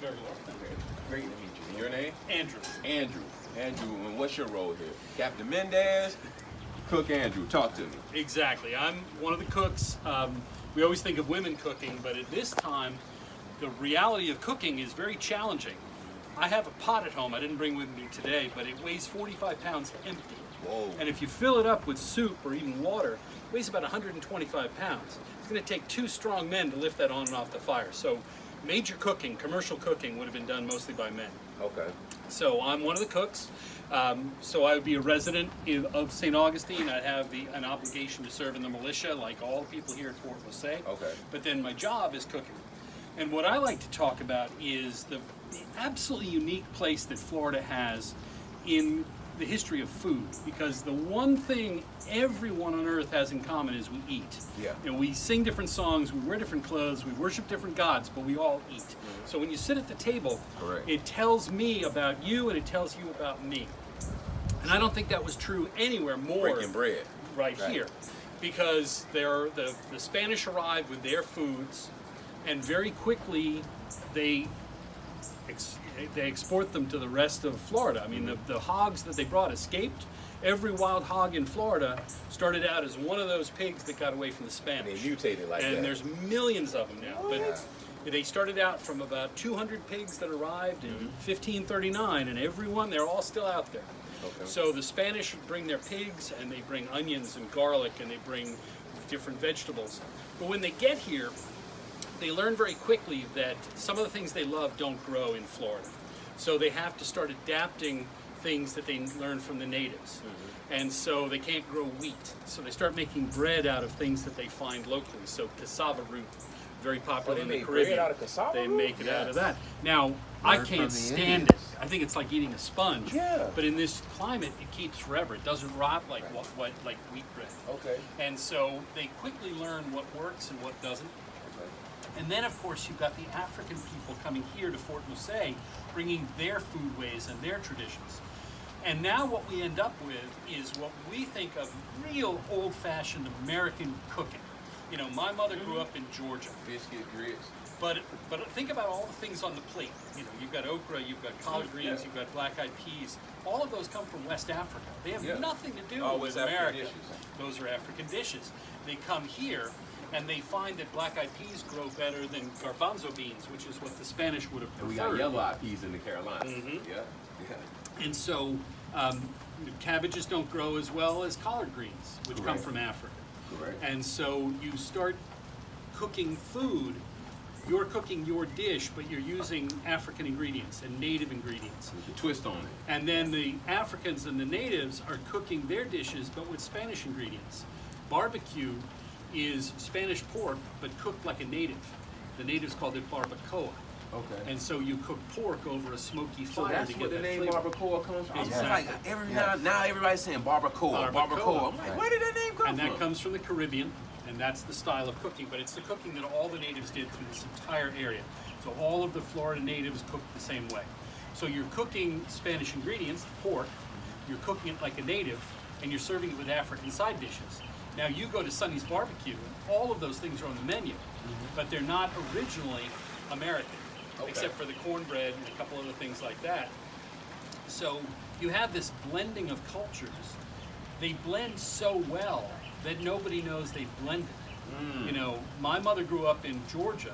Very well. Okay. Great to meet you. And your name? Andrew. Andrew. Andrew, and what's your role here? Captain Menéndez, Cook Andrew. Talk to me. Exactly. I'm one of the cooks. We always think of women cooking, but at this time, the reality of cooking is very challenging. I have a pot at home I didn't bring with me today, but it weighs 45 pounds empty. Whoa. And if you fill it up with soup or even water, it weighs about 125 pounds. It's going to take 2 strong men to lift that on and off the fire. So major cooking, commercial cooking, would have been done mostly by men. Okay. So I'm one of the cooks. So I would be a resident of St. Augustine. I'd have an obligation to serve in the militia, like all the people here at Fort Mose. Okay. But then my job is cooking. And what I like to talk about is the absolutely unique place that Florida has in the history of food, because the one thing everyone on earth has in common is we eat. Yeah. You know, we sing different songs, we wear different clothes, we worship different gods, but we all eat. Mm-hmm. So when you sit at the table, Correct. it tells me about you and it tells you about me. And I don't think that was true anywhere more Breaking bread. right here, because the Spanish arrived with their foods, and very quickly they export them to the rest of Florida. I mean, the hogs that they brought escaped. Every wild hog in Florida started out as one of those pigs that got away from the And they Spanish. mutated like that. And there's millions of them now. Yeah. But they started out from about 200 pigs that arrived in 1539, and everyone, they're all still out there. Okay. So the Spanish bring their pigs, and they bring onions and garlic, and they bring different vegetables. But when they get here, they learn very quickly that some of the things they love don't grow in Florida. So they have to start adapting things that they learn from the natives. And so they can't grow wheat. So they start making bread out of things that they find locally. So cassava root, very popular in the make Caribbean. bread out of cassava They root? make it out of that. Now, Learn I from can't the stand it. Indians. I think it's like eating a sponge. Yeah. But in this climate, it keeps forever. It doesn't rot like like wheat bread. Okay. And so they quickly learn what works and what doesn't. And then, of course, you've got the African people coming here to Fort Mose, bringing their foodways and their traditions. And now what we end up with is what we think of real old-fashioned American cooking. You know, my mother grew up in Georgia. Biscuit, grits. But think about all the things on the plate. You know, you've got okra, you've got collard greens, Yeah. you've got black-eyed peas. All of those come from West Africa. They have Yeah. nothing to do Always with African America. dishes. Those are African dishes. They come here and they find that black-eyed peas grow better than garbanzo beans, which is what the Spanish would have And we preferred. got yellow-eyed peas in the Carolinas. Mhm. Yeah. Yeah. And so cabbages don't grow as well as collard greens, which come Correct. from Africa. Correct. And so you start cooking food, you're cooking your dish, but you're using African ingredients and native ingredients. With a twist on it. And then the Africans and the natives are cooking their dishes, but with Spanish ingredients. Barbecue is Spanish pork, but cooked like a native. The natives called it barbacoa. Okay. And so you cook pork over a smoky So fire that's to get where the that name flavor. barbacoa comes from. Exactly. Now everybody's saying barbacoa. Barbacoa. I'm like, where did that name come And from? that comes from the Caribbean, and that's the style of cooking, but it's the cooking that all the natives did through this entire area. So all of the Florida natives cooked the same way. So you're cooking Spanish ingredients, pork, you're cooking it like a native, and you're serving it with African side dishes. Now you go to Sonny's Barbecue, and all of those things are on the menu, but they're not originally American, Okay. except for the cornbread and a couple other things like that. So you have this blending of cultures. They blend so well that nobody knows they blended. You know, my mother grew up in Georgia,